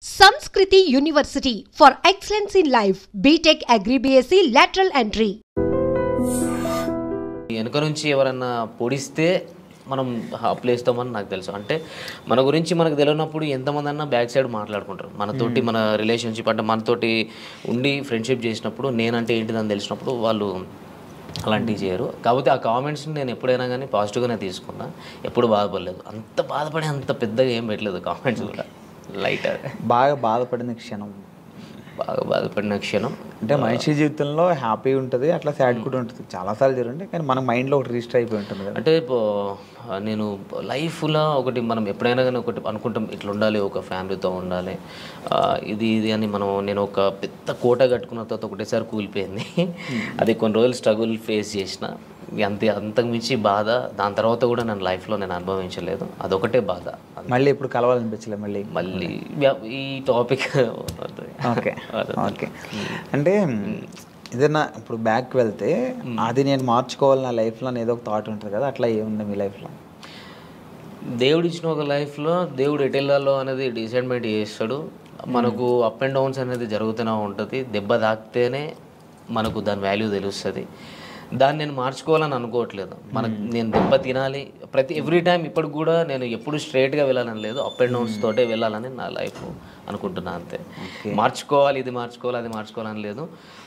Samskriti University for excellence in life. BTech Agri BSc lateral entry. వెనక నుంచి ఎవరన్నా పొడిస్తే మనం ప్లేస్తామని నాకు తెలుసు. అంటే మన గురించి మనకు తెలియనప్పుడు ఎంతమంది అన్నా బ్యాక్ సైడ్ మాట్లాడుకుంటారు. మనతోటి మన రిలేషన్షిప్ అంటే మనతోటి ఉండి ఫ్రెండ్షిప్ చేసినప్పుడు నేనంటే ఏంటిదని తెలిసినప్పుడు వాళ్ళు అలాంటివి చేయరు. కాకపోతే ఆ కామెంట్స్ని నేను ఎప్పుడైనా కానీ పాజిటివ్గానే తీసుకున్నా, ఎప్పుడు బాధపడలేదు. అంత బాధపడి అంత పెద్దగా ఏం పెట్టలేదు కామెంట్స్ కూడా. లైట్ బాగా బాధపడిన క్షణం అంటే మనిషి జీవితంలో హ్యాపీ ఉంటుంది, అట్లా సాడ్ కూడా ఉంటుంది. చాలాసార్లు జరుగుతుంది, కానీ మన మైండ్లో ఒకటి రిజిస్టర్ అయిపోయి ఉంటుంది కదా. అంటే నేను లైఫ్లో ఒకటి మనం ఎప్పుడైనా కానీ ఒకటి అనుకుంటాం, ఇట్లా ఉండాలి, ఒక ఫ్యామిలీతో ఉండాలి, ఇది అని నేను ఒక పెద్ద కోట కట్టుకున్న తర్వాత ఒకటేసారి కూలిపోయింది. అది కొన్ని రోజులు స్ట్రగుల్ ఫేస్ చేసిన, అంతకు మించి బాధ దాని తర్వాత కూడా నేను లైఫ్లో అనుభవించలేదు. అదొకటే బాధ. మళ్ళీ ఇప్పుడు కలవాలనిపించలే మళ్ళీ ఈ టాపిక్. Okay okay. అంటే ఏదైనా ఇప్పుడు బ్యాక్ వెళ్తే అది నేను మార్చుకోవాలి నా లైఫ్లో అని ఏదో ఒక థాట్ ఉంటుంది కదా, అట్లా ఏముంది మీ లైఫ్లో? దేవుడు ఇచ్చిన ఒక లైఫ్లో దేవుడు ఎటు వెళ్ళాలో అనేది డిసైడ్మెంట్ చేస్తాడు. మనకు అప్ అండ్ డౌన్స్ అనేది జరుగుతూనే ఉంటుంది. దెబ్బ తాకితేనే మనకు దాని వాల్యూ తెలుస్తుంది. దాన్ని నేను మార్చుకోవాలని అనుకోవట్లేదు. నేను దెబ్బ తినాలి ఎవ్రీ టైం. ఇప్పుడు కూడా నేను ఎప్పుడు స్ట్రైట్గా వెళ్ళాలని లేదు, అప్ అండ్ డౌన్స్ తోటే వెళ్ళాలని నా లైఫ్ అనుకుంటున్నా అంతే. మార్చుకోవాలి, ఇది మార్చుకోవాలి, అది మార్చుకోవాలని లేదు.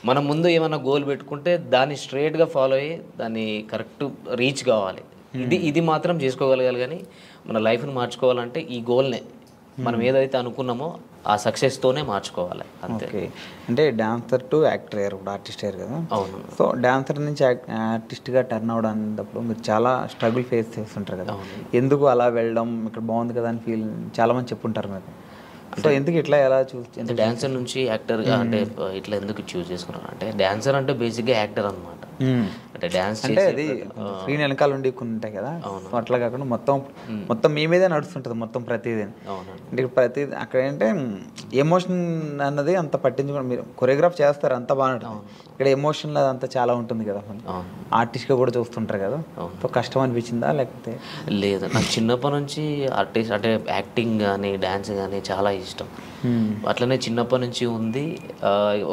మనం ముందు ఏమైనా గోల్ పెట్టుకుంటే దాన్ని స్ట్రైట్గా ఫాలో అయ్యి దాన్ని కరెక్ట్ రీచ్ కావాలి. ఇది మాత్రం చేసుకోగలగాలి. కానీ మన లైఫ్ని మార్చుకోవాలంటే ఈ గోల్నే మనం ఏదైతే అనుకున్నామో ఆ సక్సెస్తోనే మార్చుకోవాలి అంతే. అంటే డాన్సర్ టు యాక్టర్ అయ్యారు, ఇప్పుడు ఆర్టిస్ట్ అయ్యారు కదా. అవును. సో డాన్సర్ నుంచి ఆర్టిస్ట్గా టర్న్ అవడానికి మీరు చాలా స్ట్రగుల్ ఫేస్ చేస్తుంటారు కదా. ఎందుకు అలా వెళ్ళడం, ఇక్కడ బాగుంది కదా అని ఫీల్ చాలామంది చెప్పుంటారు మీకు. సో ఎందుకు ఇట్లా ఎలా అంటే డాన్సర్ నుంచి యాక్టర్గా అంటే ఇట్లా ఎందుకు చూస్ చేసుకున్నాను అంటే, డాన్సర్ అంటే బేసిక్గా యాక్టర్ అనమాట. అంటే డాన్స్ అంటే అది స్క్రీన్ వెనకాల ఉండి కొన్ని ఉంటాయి కదా, అట్లా కాకుండా మొత్తం మీ మీదే నడుస్తుంటుంది మొత్తం ప్రతిదీ. అంటే ప్రతిదీ అక్కడ ఏంటంటే ఎమోషన్ అన్నది అంత పట్టించుకోండి. మీరు కొరియోగ్రాఫ్ చేస్తారు, అంత బాగుంటుంది. ఇక్కడ ఎమోషన్ అదంతా చాలా ఉంటుంది కదా, ఆర్టిస్ట్గా కూడా చూస్తుంటారు కదా. సో కష్టం అనిపించిందా లేకపోతే? లేదు, నాకు చిన్నప్పటి నుంచి ఆర్టిస్ట్ అంటే యాక్టింగ్ కానీ డ్యాన్స్ కానీ చాలా ఇష్టం. అట్లనే చిన్నప్పటి నుంచి ఉంది.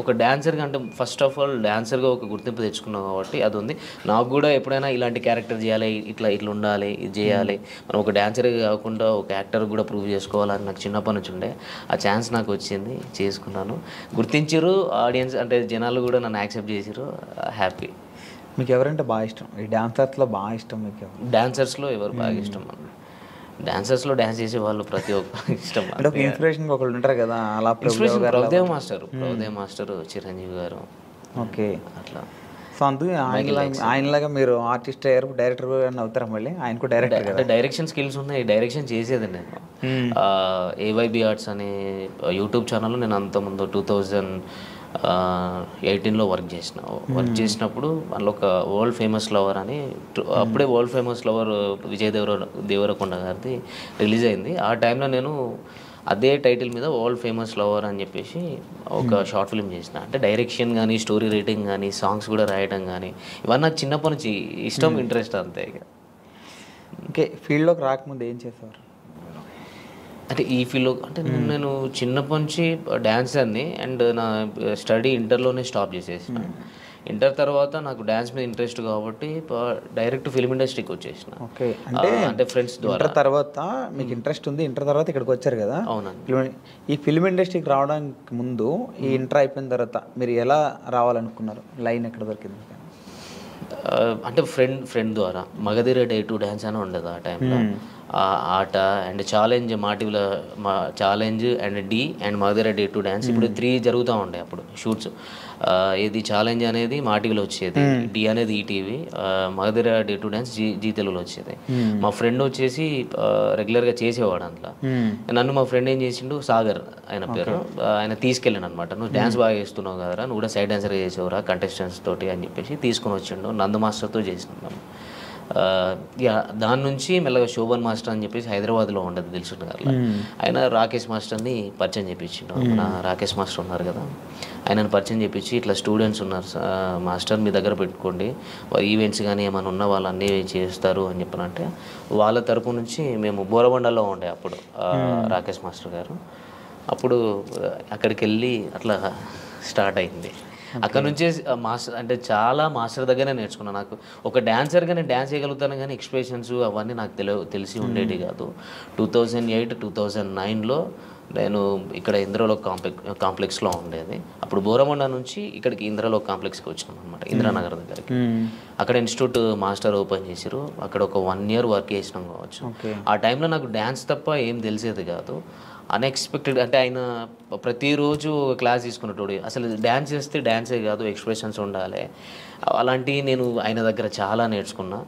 ఒక డాన్సర్గా అంటే ఫస్ట్ ఆఫ్ ఆల్ డాన్సర్గా ఒక గుర్తింపు తెచ్చుకున్నాం కాబట్టి అది ఉంది. నాకు కూడా ఎప్పుడైనా ఇలాంటి క్యారెక్టర్ చేయాలి, ఇట్లా ఉండాలి, ఇది చేయాలి, మనం ఒక డాన్సర్గా కాకుండా ఒక యాక్టర్ కూడా ప్రూవ్ చేసుకోవాలని నాకు చిన్నప్పటి నుంచి ఉండే. ఆ ఛాన్స్ నాకు వచ్చింది, చేసుకున్నాను. గుర్తించారు ఆడియన్స్, అంటే జనాలు కూడా నన్ను యాక్సెప్ట్ చేసారు. హ్యాపీ. మీకు ఎవరంటే బాగా ఇష్టం? ఈ డాన్సర్స్లో బాగా ఇష్టం మీకు? డాన్సర్స్లో ఎవరు బాగా ఇష్టం? డాన్సర్స్లో డాన్స్ చేసే వాళ్ళు ప్రతి ఒక్కరు ఇష్టం. అంటే ఇన్స్పిరేషన్ ఒకళ్ళు ఉంటారు కదా, అలా ప్రభుదేవ్ మాస్టర్, చిరంజీవి గారు. ఓకే, అట్లా. సో అందుకే ఆయనలాగా మీరు ఆర్టిస్ట్ అయ్యారు, డైరెక్టర్ అవుతారా? మళ్ళీ ఆయన కూడా డైరెక్టర్ అంటే డైరెక్షన్ స్కిల్స్ ఉన్నాయి, డైరెక్షన్ చేసేది నేను. ఏవైబి ఆర్ట్స్ అనే యూట్యూబ్ ఛానల్లో నేను అంతకుముందు 2018లో వర్క్ చేసినప్పుడు అందులో ఒక వరల్డ్ ఫేమస్ లవర్ అని, అప్పుడే world famous lover Vijay Deverakonda గారిది రిలీజ్ అయింది. ఆ టైంలో నేను అదే టైటిల్ మీద వరల్డ్ ఫేమస్ లవర్ అని చెప్పేసి ఒక షార్ట్ ఫిల్మ్ చేసిన. అంటే డైరెక్షన్ కానీ, స్టోరీ రైటింగ్ కానీ, సాంగ్స్ కూడా రాయడం కానీ, ఇవన్నీ నాకు చిన్నప్పటి నుంచి ఇష్టం, ఇంట్రెస్ట్ అంతే. ఓకే, ఫీల్డ్లోకి రాకముందు ఏం చేసేవారు? అంటే ఈ ఫీల్డ్లో అంటే నేను చిన్నప్పటి నుంచి డ్యాన్సర్ని, అండ్ నా స్టడీ ఇంటర్లోనే స్టాప్ చేసేసిన. ఇంటర్ తర్వాత నాకు డ్యాన్స్ మీద ఇంట్రెస్ట్ కాబట్టి డైరెక్ట్ ఫిల్మ్ ఇండస్ట్రీకి వచ్చేసిన. ఓకే, అంటే ఫ్రెండ్స్ ద్వారా. ఇంటర్ తర్వాత మీకు ఇంట్రెస్ట్ ఉంది, ఇంటర్ తర్వాత ఇక్కడికి వచ్చారు కదా. అవునండి. ఈ ఫిల్మ్ ఇండస్ట్రీకి రావడానికి ముందు, ఈ ఇంటర్ అయిపోయిన తర్వాత మీరు ఎలా రావాలనుకున్నారు? లైన్ ఎక్కడ దొరికింది? అంటే ఫ్రెండ్ ద్వారా మగధీర డే టు డ్యాన్స్ అని ఉండదు ఆ టైంలో. Aata and challenge, challenge and Dhee and Magadheera dare to dance, ఇప్పుడు 3 జరుగుతూ ఉండే అప్పుడు షూట్స్. ఇది ఛాలెంజ్ అనేది మా టీవీలో వచ్చేది, డి అనేది ETV, Magadheera dare to dance Zee తెలుగులో వచ్చేది. మా ఫ్రెండ్ వచ్చేసి రెగ్యులర్గా చేసేవాడు అందులో. నన్ను మా ఫ్రెండ్ ఏం చేసిండు, సాగర్ ఆయన పేరు, ఆయన తీసుకెళ్ళాను అనమాట. నువ్వు డ్యాన్స్ బాగా చేస్తున్నావు కదరా, నువ్వు కూడా సైడ్ డాన్సర్గా చేసేవరా కంటెస్టెంట్స్ తోటి అని చెప్పేసి తీసుకొని వచ్చిండు. నందు మాస్టర్తో చేసినాం. దాని నుంచి మెల్లగా శోభన్ మాస్టర్ అని చెప్పేసి హైదరాబాద్లో ఉండదు దిల్సుఖ్ గారు, ఆయన రాకేష్ మాస్టర్ని పరిచయం చేయించిండు. మన రాకేష్ మాస్టర్ ఉన్నారు కదా, ఆయనను పరిచయం చేయించి ఇట్లా స్టూడెంట్స్ ఉన్నారు మాస్టర్, మీ దగ్గర పెట్టుకోండి, ఈవెంట్స్ కానీ ఏమైనా ఉన్న వాళ్ళు అన్నీ చేస్తారు అని చెప్పనంటే, వాళ్ళ తరపు నుంచి మేము బోరబండలో ఉండే అప్పుడు రాకేష్ మాస్టర్ గారు, అప్పుడు అక్కడికి వెళ్ళి అట్లా స్టార్ట్ అయింది. అక్కడ నుంచే మాస్టర్ అంటే చాలా మాస్టర్ దగ్గరనే నేర్చుకున్నాను. నాకు ఒక డాన్సర్గా నేను డ్యాన్స్ చేయగలుగుతాను కానీ ఎక్స్ప్రెషన్స్ అవన్నీ నాకు తెలిసి ఉండేవి కాదు. 2008, 2009లో నేను ఇక్కడ ఇంద్రలోక్ కాంప్లెక్స్లో ఉండేది. అప్పుడు బోరమండ నుంచి ఇక్కడికి ఇంద్రలోక్ కాంప్లెక్స్కి వచ్చినాం అనమాట, ఇంద్రానగర్ దగ్గరికి. అక్కడ ఇన్స్టిట్యూట్ మాస్టర్ ఓపెన్ చేసిరు. అక్కడ ఒక 1 year వర్క్ చేసినాం కావచ్చు. ఆ టైంలో నాకు డ్యాన్స్ తప్ప ఏం తెలిసేది కాదు. అన్ఎక్స్పెక్టెడ్ అంటే ఆయన ప్రతిరోజు క్లాస్ తీసుకున్నట్టు అసలు డ్యాన్స్ చేస్తే డ్యాన్సే కాదు ఎక్స్ప్రెషన్స్ ఉండాలి. అలాంటివి నేను ఆయన దగ్గర చాలా నేర్చుకున్నా.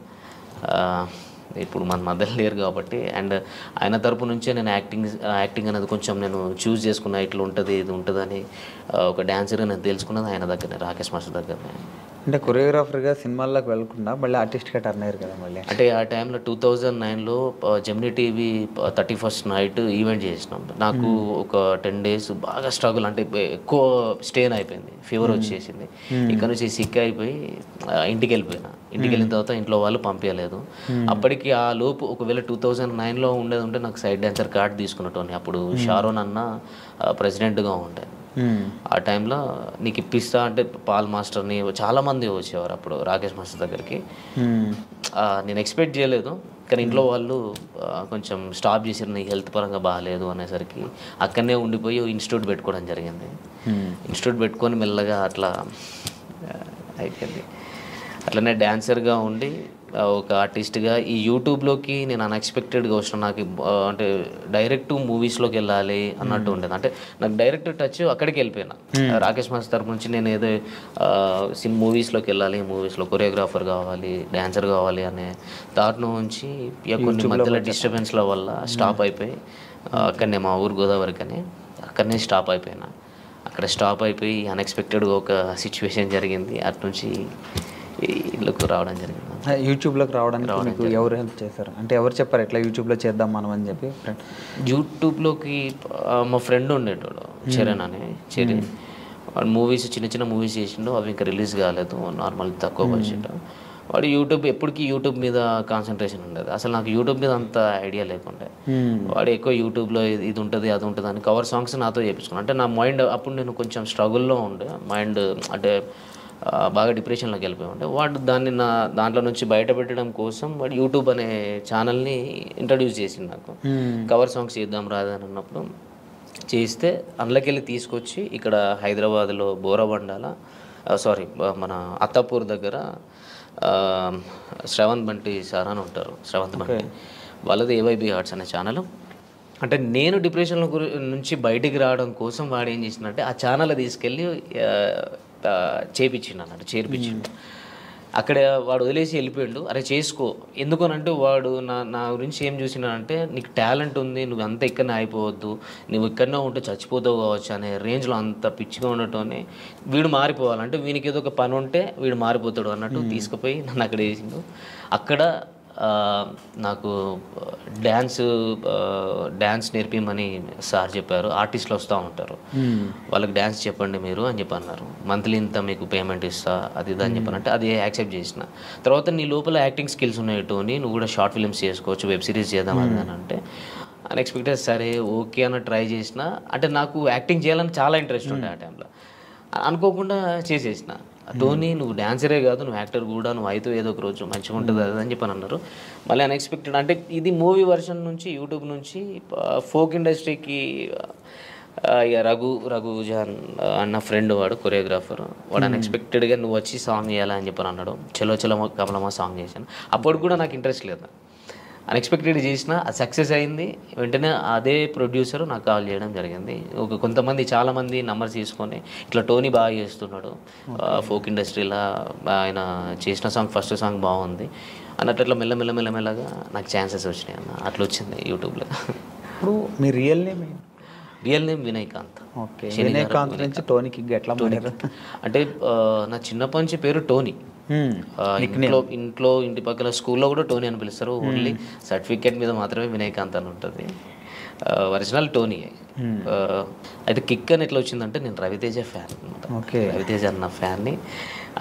ఇప్పుడు మన మధ్యలో లేరు కాబట్టి, అండ్ ఆయన తరపు నుంచే నేను యాక్టింగ్ అనేది కొంచెం నేను చూస్ చేసుకున్నా. ఇట్లా ఉంటుంది ఇది ఉంటుందని ఒక డాన్సర్గా నేను తెలుసుకున్నది ఆయన దగ్గరనే, రాకేష్ మాస్టర్ దగ్గరనే. అంటే కొరియోగ్రాఫర్గా సినిమాల్లోకి వెళ్ళకుండా మళ్ళీ ఆర్టిస్ట్గా టర్న్ అయ్యారు కదా మళ్ళీ. అంటే ఆ టైంలో 2009లో Gemini TV 31st night event చేసినాం. నాకు ఒక 10 days బాగా స్ట్రగుల్, అంటే ఎక్కువ స్టేన్ అయిపోయింది, ఫీవర్ వచ్చేసింది. ఇక్కడ నుంచి సిక్ అయిపోయి ఇంటికి వెళ్ళిపోయినా. ఇంటికి వెళ్ళిన తర్వాత ఇంట్లో వాళ్ళు పంపించలేదు. అప్పటికి ఆ లోపు ఒకవేళ 2009లో ఉండేది ఉంటే నాకు సైడ్ డాన్సర్ కార్డ్ తీసుకున్నట్టు. అప్పుడు షారోన్ అన్న ప్రెసిడెంట్గా ఉండే. ఆ టైంలో నీకు ఇప్పిస్తా అంటే పాల్ మాస్టర్ని చాలామంది వచ్చేవారు అప్పుడు రాకేష్ మాస్టర్ దగ్గరికి. నేను ఎక్స్పెక్ట్ చేయలేదు, కానీ ఇంట్లో వాళ్ళు కొంచెం స్టాప్ చేసారు, నీకు హెల్త్ పరంగా బాగాలేదు అనేసరికి అక్కడనే ఉండిపోయి ఇన్స్టిట్యూట్ పెట్టుకోవడం జరిగింది. ఇన్స్టిట్యూట్ పెట్టుకొని మెల్లగా అట్లా అయిపోయింది. అట్లనే డాన్సర్గా ఉండి ఒక ఆర్టిస్ట్గా ఈ యూట్యూబ్లోకి నేను అన్ఎక్స్పెక్టెడ్గా వచ్చిన. నాకు అంటే డైరెక్ట్ మూవీస్లోకి వెళ్ళాలి అన్నట్టు ఉండేది. అంటే నాకు డైరెక్ట్ టచ్ అక్కడికి వెళ్ళిపోయినా. రాకేష్ మాస్టర్ తరపు నుంచి నేను ఏదో మూవీస్లోకి వెళ్ళాలి, మూవీస్లో కొరియోగ్రాఫర్ కావాలి, డాన్సర్ కావాలి అనే థాట్ నుంచి కొన్ని మధ్యలో డిస్టర్బెన్స్ల వల్ల స్టాప్ అయిపోయి అక్కడనే మా ఊరు గోదావరికనే అక్కడనే స్టాప్ అయిపోయినా. అక్కడ స్టాప్ అయిపోయి అన్ఎక్స్పెక్టెడ్గా ఒక సిచ్యువేషన్ జరిగింది. అటు నుంచి ఇళ్ళకు రావడం జరిగింది. యూట్యూబ్లోకి రావడానికి మీకు ఎవరు హెల్ప్ చేశారు? అంటే ఎవరు చెప్పారు ఎట్లా యూట్యూబ్లో చేద్దాం మనం అని చెప్పి? యూట్యూబ్లోకి మా ఫ్రెండ్ ఉండేటోడు చరణ్ అని. వాడు మూవీస్ చిన్న చిన్న మూవీస్ చేసిండు, అవి ఇంకా రిలీజ్ కాలేదు, నార్మల్ తక్కువ బడ్జెట్. వాడు ఎప్పటికీ యూట్యూబ్ మీద కాన్సన్ట్రేషన్ ఉండేది. అసలు నాకు యూట్యూబ్ మీద అంత ఐడియా లేకుండే. వాడు ఎక్కువ యూట్యూబ్లో ఇది ఉంటుంది అది ఉంటుంది అని కవర్ సాంగ్స్ నాతో చేయించుకున్నాను. అంటే నా మైండ్ అప్పుడు నేను కొంచెం స్ట్రగుల్లో ఉండే, మైండ్ అంటే బాగా డిప్రెషన్లోకి వెళ్ళిపోయి ఉండే. వాడు దాంట్లో నుంచి బయటపెట్టడం కోసం వాడు యూట్యూబ్ అనే ఛానల్ని ఇంట్రడ్యూస్ చేసింది నాకు. కవర్ సాంగ్స్ చేద్దాం రాదని అన్నప్పుడు చేస్తే అందులోకి వెళ్ళి తీసుకొచ్చి ఇక్కడ హైదరాబాద్లో బోరబండాల మన అత్తాపూర్ దగ్గర శ్రవంత్ బంటి సార్ అని ఉంటారు. శ్రవంత్ బంటి వాళ్ళది ఏవైబీ ఆర్ట్స్ అనే ఛానల్. అంటే నేను డిప్రెషన్లో నుంచి బయటికి రావడం కోసం వాడు ఏం చేసిందంటే ఆ ఛానల్ తీసుకెళ్ళి చేర్పించిండు. అక్కడ వాడు వదిలేసి వెళ్ళిపోయాడు. అరే చేసుకో, ఎందుకనంటే వాడు నా గురించి ఏం చూసినాడంటే నీకు టాలెంట్ ఉంది, నువ్వు అంత ఇక్కడనే అయిపోవద్దు, నువ్వు ఇక్కడనే ఉంటే చచ్చిపోతావు కావచ్చు అనే రేంజ్లో అంత పిచ్చిగా ఉండటంనే వీడు మారిపోవాలంటే వీనికి ఏదో ఒక పని ఉంటే వీడు మారిపోతాడు అన్నట్టు తీసుకుపోయి నన్ను అక్కడ వేసిండు. అక్కడ నాకు డ్యాన్స్ నేర్పిమని సార్ చెప్పారు. ఆర్టిస్టులు వస్తూ ఉంటారు, వాళ్ళకి డ్యాన్స్ చెప్పండి మీరు అని చెప్పి అన్నారు. మంత్లీ ఇంత మీకు పేమెంట్ ఇస్తా అది ఇది అని చెప్పానంటే అది యాక్సెప్ట్ చేసిన తర్వాత నీ లోపల యాక్టింగ్ స్కిల్స్ ఉన్నాయటోని నువ్వు కూడా షార్ట్ ఫిల్మ్స్ చేసుకోవచ్చు, వెబ్ సిరీస్ చేద్దాం అని అంటే అన్ఎక్స్పెక్టెడ్ సరే ఓకే అని ట్రై చేసిన. అంటే నాకు యాక్టింగ్ చేయాలని చాలా ఇంట్రెస్ట్ ఉండే ఆ టైంలో. అనుకోకుండా చేసేసిన. టోనీ నువ్వు డాన్సరే కాదు, నువ్వు యాక్టర్ కూడా, నువ్వు అయితే ఏదో ఒక రోజు మంచిగా ఉంటుంది అది అని చెప్పని అన్నారు. మళ్ళీ అన్ఎక్స్పెక్టెడ్ అంటే ఇది మూవీ వర్షన్ నుంచి యూట్యూబ్ నుంచి ఫోక్ ఇండస్ట్రీకి ఇక రఘుజాన్ అన్న ఫ్రెండ్ వాడు కొరియోగ్రాఫర్. వాడు అన్ఎక్స్పెక్టెడ్గా నువ్వు వచ్చి సాంగ్ చేయాలని చెప్పని అన్నాడు. చలో చలో కమలమ్మ సాంగ్ చేశాను. అప్పుడు కూడా నాకు ఇంట్రెస్ట్ లేదు, అన్ఎక్స్పెక్టెడ్ చేసిన అది సక్సెస్ అయింది. వెంటనే అదే ప్రొడ్యూసర్ నాకు కాల్ చేయడం జరిగింది. చాలామంది నంబర్స్ తీసుకొని ఇట్లా టోనీ బాగా చేస్తున్నాడు ఫోక్ ఇండస్ట్రీలో, ఆయన చేసిన సాంగ్ ఫస్ట్ సాంగ్ బాగుంది అన్నట్టు అట్లా మెల్లమెల్లగా నాకు ఛాన్సెస్ వచ్చినాయి అన్న. అట్లా వచ్చింది యూట్యూబ్లో. ఇప్పుడు మీ real name Vinayakanth. Okay, Vinayakanth నుంచి టోనీకి ఎట్లా మారారు? అంటే నా చిన్నప్పటి నుంచి పేరు టోనీ. ఇంటి పక్కల స్కూల్లో కూడా టోనీ అని పిలుస్తారు. ఓన్లీ సర్టిఫికేట్ మీద మాత్రమే వినయకాంత్ అని ఉంటుంది. Original Tony. అయితే కిక్ అని ఎట్లా వచ్చిందంటే నేను రవితేజ ఫ్యాన్ అనమాట. ఓకే. రవితేజ అన్న ఫ్యాన్ని.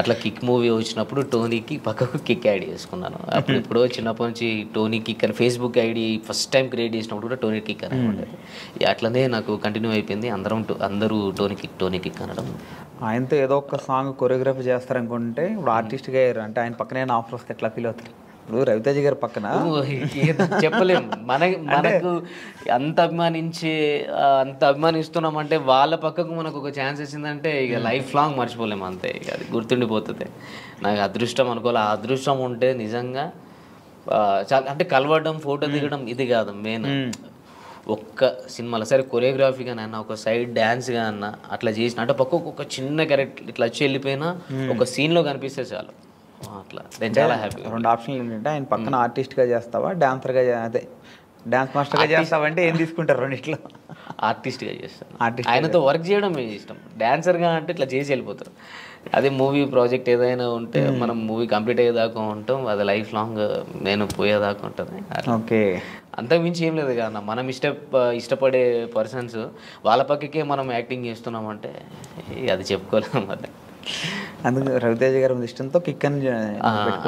అట్లా కిక్ మూవీ వచ్చినప్పుడు టోనీకి పక్కకు కిక్ యాడ్ చేసుకున్నాను. అప్పుడు ఎప్పుడో చిన్నప్పటి నుంచి టోనీ కిక్ అని Facebook ID first time create చేసినప్పుడు కూడా టోనీ కిక్ అని ఉండేది. అట్లనే నాకు కంటిన్యూ అయిపోయింది. అందరూ టోనీ కిక్ అనడం. ఆయనతో ఏదో ఒక సాంగ్ కొరియోగ్రఫీ చేస్తారనుకుంటే ఇప్పుడు ఆర్టిస్ట్గా అయ్యారు అంటే ఆయన పక్కనే ఆఫర్ వస్తే ఎట్లా ఫీల్ అవుతారు? ఇప్పుడు రవితేజ గారి పక్కన చెప్పలేము. మనకు అంత అభిమానిస్తున్నామంటే వాళ్ళ పక్కకు మనకు ఒక ఛాన్స్ వచ్చిందంటే ఇక లైఫ్ లాంగ్ మర్చిపోలేము అంతే. ఇక అది గుర్తుండిపోతుంది. నాకు అదృష్టం అనుకోవాలి. ఆ అదృష్టం ఉంటే నిజంగా చాలా అంటే కలవడం ఫోటో దిగడం ఇది కాదు మెయిన్. ఒక్క సినిమాలో సరే కొరియోగ్రఫీగా అన్న ఒక సైడ్ డ్యాన్స్గా అన్న అట్లా చేసిన అంటే పక్కకు ఒక చిన్న క్యారెక్టర్ ఇట్లా వచ్చి వెళ్ళిపోయినా ఒక సీన్లో కనిపిస్తే చాలు. అట్లా నేను చాలా హ్యాపీ. 2 ఆప్షన్లు ఏంటంటే ఆయన పక్కన ఆర్టిస్ట్గా చేస్తావా, డాన్సర్గా అదే డాన్స్ మాస్టర్గా చేస్తావా అంటే ఏం తీసుకుంటారు రెండిట్లో? ఆర్టిస్ట్గా చేస్తాను. ఆయనతో వర్క్ చేయడం ఇష్టం. డాన్సర్గా అంటే ఇట్లా చేసి వెళ్ళిపోతారు. అదే మూవీ ప్రాజెక్ట్ ఏదైనా ఉంటే మనం మూవీ కంప్లీట్ అయ్యేదాకా ఉంటాం. అది లైఫ్ లాంగ్ నేను పోయేదాకా ఉంటుంది. ఓకే. అంతకు మించి ఏం లేదు కదా. మనం ఇష్టపడే పర్సన్స్ వాళ్ళ పక్కకే మనం యాక్టింగ్ చేస్తున్నామంటే అది చెప్పుకోలేము. అది అందుకు రవితేజ గారి ఇష్టంతో కిక్ అని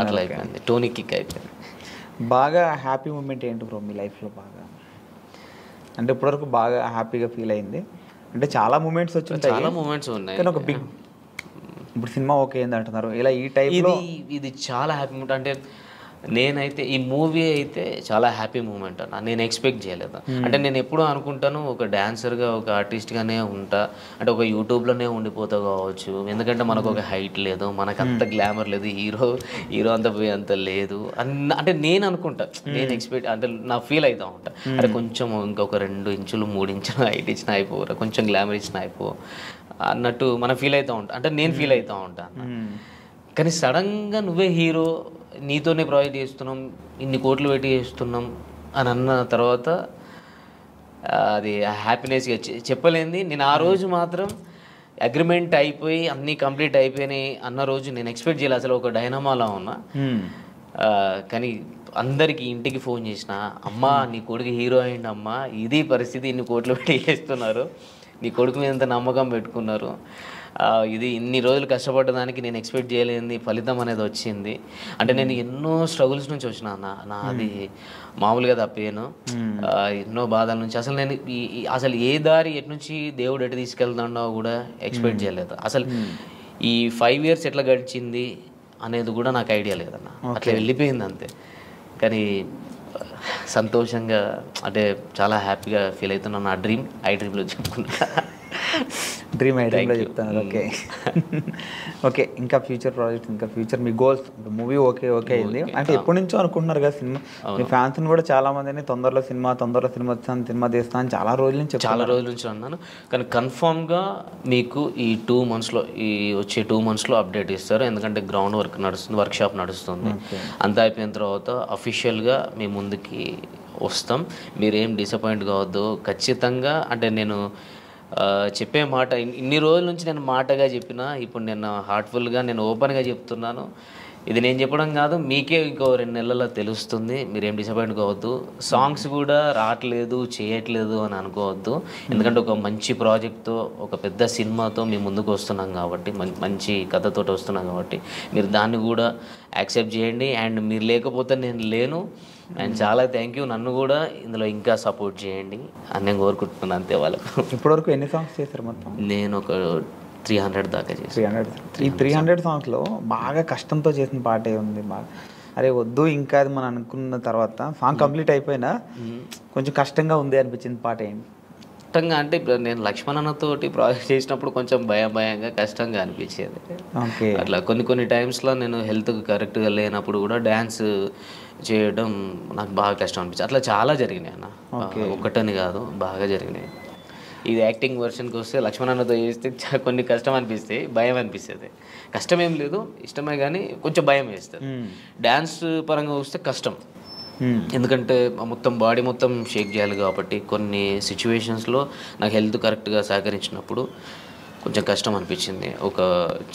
అట్లా అయిపోయింది. టోనీ కిక్ అయిపోయింది. బాగా హ్యాపీ మూమెంట్ ఏంటి బ్రో మీ లైఫ్లో? బాగా అంటే ఇప్పటివరకు బాగా హ్యాపీగా ఫీల్ అయింది అంటే చాలా మూమెంట్స్ వచ్చి చాలా మూమెంట్స్ ఉన్నాయి కానీ ఒక బిగ్ ఇప్పుడు సినిమా ఓకే ఏంది అంటున్నారు ఇలా ఈ టైప్లో ఇది చాలా హ్యాపీ మూమెంట్. అంటే నేనైతే ఈ మూవీ అయితే చాలా హ్యాపీ మూమెంట్ అన్న. నేను ఎక్స్పెక్ట్ చేయలేదు. అంటే నేను ఎప్పుడూ అనుకుంటాను ఒక డాన్సర్గా ఒక ఆర్టిస్ట్గానే ఉంటా అంటే ఒక యూట్యూబ్లోనే ఉండిపోతా కావచ్చు. ఎందుకంటే మనకు ఒక హైట్ లేదు, మనకు అంత గ్లామర్ లేదు, హీరో అంత లేదు అంటే నేను అనుకుంటా. నేను ఎక్స్పెక్ట్ అంటే నా ఫీల్ అవుతూ ఉంటా. అంటే కొంచెం ఇంకొక 2 ఇంచులు 3 ఇంచులు హైట్ ఇచ్చినా అయిపోరా, కొంచెం గ్లామర్ ఇచ్చినా అయిపో అన్నట్టు మనం ఫీల్ అవుతూ ఉంటాం. అంటే నేను ఫీల్ అవుతూ ఉంటాను. కానీ సడన్గా నువ్వే హీరో, నీతోనే ప్రాజెక్ట్ చేస్తున్నాం, ఇన్ని కోట్లు పెట్టి చేస్తున్నాం అని అన్న తర్వాత అది హ్యాపీనెస్గా చెప్పలేంది. నేను ఆ రోజు మాత్రం అగ్రిమెంట్ అయిపోయి అన్నీ కంప్లీట్ అయిపోయినాయి అన్న రోజు నేను ఎక్స్పెక్ట్ చేయలేదు. అసలు ఒక డైనమాలా ఉన్నా. కానీ అందరికీ ఇంటికి ఫోన్ చేసిన, అమ్మా నీ కొడుకు హీరో అయింది అమ్మా, ఇది పరిస్థితి, ఇన్ని కోట్లు పెట్టి చేస్తున్నారు, నీ కొడుకు మీద ఎంత నమ్మకం పెట్టుకున్నారు, ఇది ఇన్ని రోజులు కష్టపడ్డదానికి నేను ఎక్స్పెక్ట్ చేయలేని ఫలితం అనేది వచ్చింది. అంటే నేను ఎన్నో స్ట్రగుల్స్ నుంచి వచ్చిన నాది మామూలుగా తప్పేను. ఎన్నో బాధల నుంచి అసలు నేను అసలు ఏ దారి ఎటు నుంచి దేవుడు ఎటు తీసుకెళ్తాడో కూడా ఎక్స్పెక్ట్ చేయలేదు. అసలు ఈ 5 years ఎట్లా గడిచింది అనేది కూడా నాకు ఐడియా లేదన్న. అట్లా వెళ్ళిపోయింది అంతే. కానీ సంతోషంగా అంటే చాలా హ్యాపీగా ఫీల్ అవుతున్నాను. నా డ్రీమ్ డ్రీమ్లో చెప్పుకుంటా. డ్రీమ్ ఐటెంలో చెప్తాను. Okay okay. ఇంకా ఫ్యూచర్ ప్రాజెక్ట్స్, ఇంకా ఫ్యూచర్ మీ గోల్స్? మూవీ ఓకే అయింది అంటే ఎప్పటి నుంచో అనుకుంటున్నారు కదా సినిమా. మీ ఫ్యాన్స్ని కూడా చాలా మందిని తొందరలో సినిమా వస్తాను, సినిమా తీస్తాను అని చాలా రోజుల నుంచి అన్నాను. కానీ కన్ఫామ్గా మీకు ఈ 2 monthsలో ఈ వచ్చే 2 monthsలో అప్డేట్ ఇస్తారు. ఎందుకంటే గ్రౌండ్ వర్క్ నడుస్తుంది, వర్క్షాప్ నడుస్తుంది. అంతా అయిపోయిన తర్వాత అఫీషియల్గా మీ ముందుకి వస్తాం. మీరేం డిసప్పాయింట్ కావద్దు. ఖచ్చితంగా అంటే నేను చెప్పే మాట ఇన్ని రోజుల నుంచి నేను మాటగా చెప్పిన, ఇప్పుడు నేను హార్ట్ఫుల్గా నేను ఓపెన్గా చెప్తున్నాను. ఇది నేను చెప్పడం కాదు, మీకే ఇంకో 2 నెలల్లో తెలుస్తుంది. మీరేం డిసప్పాయింట్ కావద్దు. సాంగ్స్ కూడా రావట్లేదు, చేయట్లేదు అని అనుకోవద్దు. ఎందుకంటే ఒక మంచి ప్రాజెక్ట్తో, ఒక పెద్ద సినిమాతో మీ ముందుకు వస్తున్నాం కాబట్టి, మంచి కథతో వస్తున్నాం కాబట్టి మీరు దాన్ని కూడా యాక్సెప్ట్ చేయండి. అండ్ మీరు లేకపోతే నేను లేను. అండ్ చాలా థ్యాంక్ యూ. నన్ను కూడా ఇందులో ఇంకా సపోర్ట్ చేయండి అని నేను కోరుకుంటున్నాను అంతే. వాళ్ళకు ఇప్పటివరకు ఎన్ని సాంగ్స్ చేశారు మొత్తం? నేను ఒక 300 దాకా చేశాను. ఈ 300 సాంగ్స్లో బాగా కష్టంతో చేసిన పాటే ఉంది. బాగా అరే వద్దు ఇంకా అది మనం అనుకున్న తర్వాత సాంగ్ కంప్లీట్ అయిపోయినా కొంచెం కష్టంగా ఉంది అనిపించింది పాట ఏంటి? కష్టంగా అంటే ఇప్పుడు నేను లక్ష్మణ్ అన్నతోటి ప్రాజెక్ట్ చేసినప్పుడు కొంచెం భయంగా కష్టంగా అనిపించేది. అట్లా కొన్ని టైమ్స్లో నేను హెల్త్ కరెక్ట్గా లేనప్పుడు కూడా డ్యాన్స్ చేయడం నాకు బాగా కష్టం అనిపించింది. అట్లా చాలా జరిగినాయి అన్న, ఒకటని కాదు, బాగా జరిగినాయి. ఇది యాక్టింగ్ వర్షన్కి వస్తే లక్ష్మణ్ అన్నతో చేస్తే కొన్ని కష్టం అనిపిస్తాయి, భయం అనిపిస్తుంది. కష్టం ఏం లేదు, ఇష్టమే, కానీ కొంచెం భయం వేస్తుంది. డ్యాన్స్ పరంగా వస్తే కష్టం, ఎందుకంటే మొత్తం బాడీ మొత్తం షేక్ చేయాలి కాబట్టి కొన్ని సిచ్యువేషన్స్లో నాకు హెల్త్ కరెక్ట్గా సహకరించినప్పుడు కొంచెం కష్టం అనిపించింది.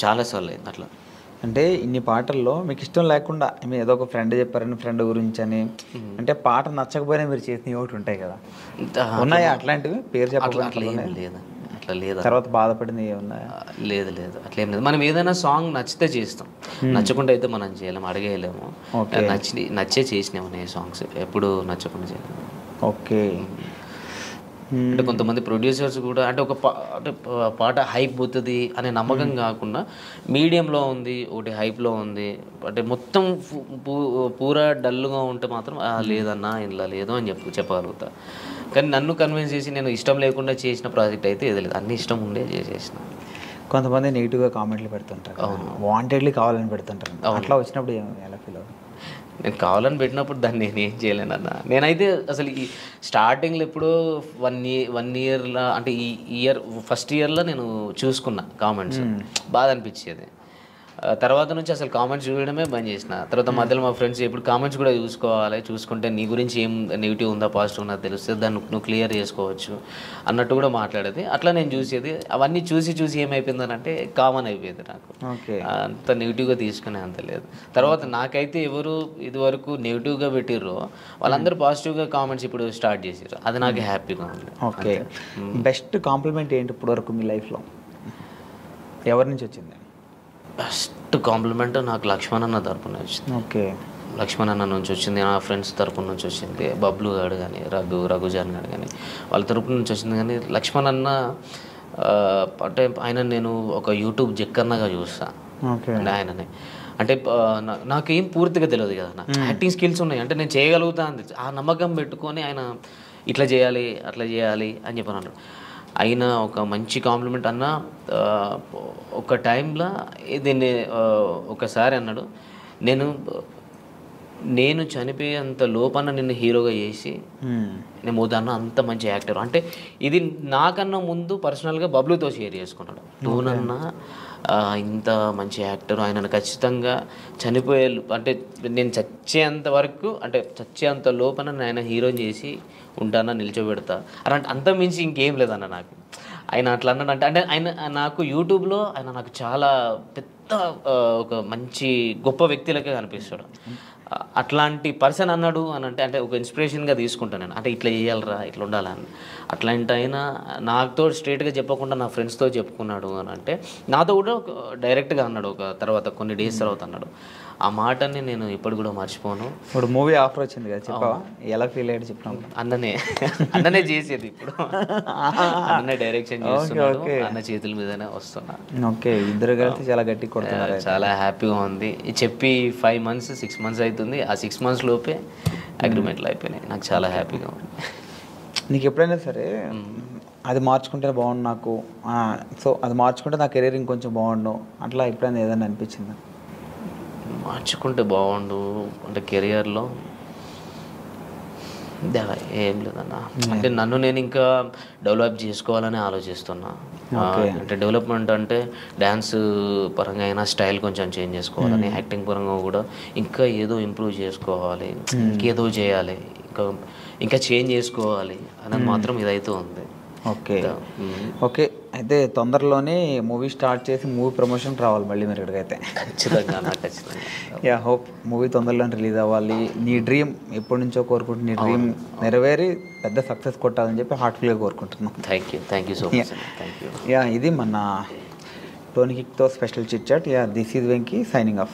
చాలాసార్లు అయింది అట్లా. అంటే ఇన్ని పాటల్లో మీకు ఇష్టం లేకుండా మీరు ఏదో ఒక ఫ్రెండ్ చెప్పారని ఫ్రెండ్ గురించి అని, అంటే పాట నచ్చకపోయినా మీరు చేసినవి ఒకటి ఉంటాయి కదా, ఉన్నాయా అట్లాంటివి? పేరు చెప్పాలి అట్లా ఏం లేదు, అట్లా లేదు. తర్వాత బాధపడింది ఏమున్నాయా? లేదు లేదు, అట్లేం లేదు. మనం ఏదైనా సాంగ్ నచ్చితే చేస్తాం, నచ్చకుండా అయితే మనం చేయలేము, అడిగేయలేము. నచ్చే చేసినాము నేను సాంగ్స్, ఎప్పుడు నచ్చకుండా చేయలేము. ఓకే. అంటే కొంతమంది ప్రొడ్యూసర్స్ కూడా అంటే అంటే పాట హైప్ పోతుంది అనే నమ్మకం కాకుండా మీడియంలో ఉంది, ఒకటి హైప్లో ఉంది, అంటే మొత్తం పూరా డల్గా ఉంటే మాత్రం లేదన్నా ఇలా లేదు అని చెప్పగలుగుతా. కానీ నన్ను కన్విన్స్ చేసి నేను ఇష్టం లేకుండా చేసిన ప్రాజెక్ట్ అయితే ఏది లేదు, అన్ని ఇష్టం ఉండే చేసేసిన. కొంతమంది నెగిటివ్గా కామెంట్లు పెడుతుంటారు, వాంటెడ్లీ కావాలని పెడుతుంటారు, అట్లా వచ్చినప్పుడు ఎలా ఫీల్ అవుతుంది? నేను కావాలని పెట్టినప్పుడు దాన్ని నేను ఏం చేయలేనన్న. నేనైతే అసలు ఈ స్టార్టింగ్లో ఎప్పుడో 1 ఇయర్లో అంటే ఈ ఫస్ట్ ఇయర్లో నేను చూసుకున్నా కామెంట్స్, బాధ అనిపించేది. తర్వాత నుంచి అసలు కామెంట్స్ చూడడమే బంద్ చేసిన. తర్వాత మధ్యలో మా ఫ్రెండ్స్ ఎప్పుడు కామెంట్స్ కూడా చూసుకుంటే నీ గురించి ఏం నెగిటివ్ ఉందా పాజిటివ్ ఉందా తెలుస్తుంది, దాన్ని నువ్వు క్లియర్ చేసుకోవచ్చు అన్నట్టు కూడా మాట్లాడేది. అట్లా నేను చూసేది. అవన్నీ చూసి ఏమైపోయిందనంటే కామన్ అయిపోయింది నాకు. అంత నెగిటివ్గా తీసుకునే అంత లేదు. తర్వాత నాకైతే ఎవరు ఇదివరకు నెగిటివ్గా పెట్టిర్రో వాళ్ళందరూ పాజిటివ్గా కామెంట్స్ ఇప్పుడు స్టార్ట్ చేసారు, అది నాకు హ్యాపీగా ఉంది. ఓకే. బెస్ట్ కాంప్లిమెంట్ ఏంటి ఇప్పుడు వరకు మీ లైఫ్లో, ఎవరి నుంచి వచ్చింది? బెస్ట్ కాంప్లిమెంట్ నాకు లక్ష్మణ్ అన్న తరపున వచ్చింది. ఓకే. లక్ష్మణ్ అన్న నుంచి వచ్చింది, నా ఫ్రెండ్స్ తరపున నుంచి వచ్చింది, బబ్లు గారు కానీ రఘుజాన్ గారు కానీ వాళ్ళ తరపున నుంచి వచ్చింది. కానీ లక్ష్మణ్ అన్న అంటే ఆయన నేను ఒక యూట్యూబ్ జక్కన్నగా చూస్తాను. అంటే ఆయననే అంటే నాకేం పూర్తిగా తెలియదు కదా, నా యాక్టింగ్ స్కిల్స్ ఉన్నాయి అంటే నేను చేయగలుగుతా అని ఆ నమ్మకం పెట్టుకొని ఆయన ఇట్లా చేయాలి అట్లా చేయాలి అని చెప్పి అన్నాడు. అయినా ఒక మంచి కాంప్లిమెంట్ అన్న. ఒక టైంలో దీన్ని ఒకసారి అన్నాడు, నేను చనిపోయేంత లోపల నిన్ను హీరోగా చేసి నేను పోతాను, అంత మంచి యాక్టర్. అంటే ఇది నాకన్నా ముందు పర్సనల్గా బబ్లుతో షేర్ చేసుకున్నాడు. నువ్వునన్నా ఇంత మంచి యాక్టర్, ఆయనను ఖచ్చితంగా చనిపోయే అంటే నేను చచ్చేంత వరకు అంటే చచ్చేంత లోపల ఆయన హీరోని చేసి ఉంటానా, నిల్చోబెడతా అలాంటి అంత మించి ఇంకేం లేదన్న నాకు. ఆయన అట్లా అన్నాడు. అంటే ఆయన నాకు యూట్యూబ్లో ఆయన నాకు చాలా పెద్ద ఒక మంచి గొప్ప వ్యక్తిలకే కనిపిస్తాడు. అట్లాంటి పర్సన్ అన్నాడు అని అంటే ఒక ఇన్స్పిరేషన్గా తీసుకుంటాను నేను. అంటే ఇట్లా చేయాలరా, ఇట్లా ఉండాలని. అట్లాంటి అయినా నాతో స్ట్రైట్గా చెప్పకుండా నా ఫ్రెండ్స్తో చెప్పుకున్నాడు అని అంటే నాతో కూడా డైరెక్ట్గా అన్నాడు. ఒక తర్వాత కొన్ని డేస్ తర్వాత అన్నాడు. ఆ మాటని నేను ఇప్పుడు కూడా మర్చిపోను. ఇప్పుడు మూవీ ఆఫర్ వచ్చింది కదా, చెప్పావా ఎలా ఫీల్ అయ్యాడు? చెప్పినాం. అన్ననే చేసేది, ఇప్పుడు అన్ననే డైరెక్షన్ చేస్తున్నాడు, అన్న చేతుల మీదనే వస్తున్నా. ఓకే. ఇద్దరు కలిసి చాలా గట్టి కొడుతున్నారు. చాలా హ్యాపీగా ఉంది. చెప్పి 5 months 6 months అవుతుంది. ఆ 6 months లోపే అగ్రిమెంట్లు అయిపోయినాయి. నాకు చాలా హ్యాపీగా ఉంది. నీకు ఎప్పుడైనా సరే అది మార్చుకుంటే బాగుండు నాకు, సో అది మార్చుకుంటే నా కెరీర్ ఇంకొంచెం బాగుండు అట్లా ఎప్పుడైనా ఏదైనా అనిపించిందా? మార్చుకుంటే బాగుండు అంటే కెరియర్లో ఏం లేదన్న. అంటే నన్ను నేను ఇంకా డెవలప్ చేసుకోవాలని ఆలోచిస్తున్నా. అంటే డెవలప్మెంట్ అంటే డ్యాన్స్ పరంగా అయినా స్టైల్ కొంచెం చేంజ్ చేసుకోవాలని, యాక్టింగ్ పరంగా కూడా ఇంకా ఏదో ఇంప్రూవ్ చేసుకోవాలి, ఇంకేదో చేయాలి, ఇంకా చేంజ్ చేసుకోవాలి అనేది మాత్రం ఇదైతే ఉంది. ఓకే. ఓకే. అయితే తొందరలోనే మూవీ స్టార్ట్ చేసి మూవీ ప్రమోషన్ రావాలి మళ్ళీ మీరు ఇక్కడికైతే. ఖచ్చితంగా. యా, హోప్ మూవీ తొందరలోనే రిలీజ్ అవ్వాలి. నీ డ్రీమ్ ఎప్పటి నుంచో కోరుకుంటున్నా, నీ డ్రీమ్ నెరవేరి పెద్ద సక్సెస్ కొట్టాలని చెప్పి హార్ట్ఫుల్గా కోరుకుంటున్నాను. Thank you so much. Yeah, ఇది మన టోనీ కిక్తో special chit chat. Yeah, this is Venky signing of.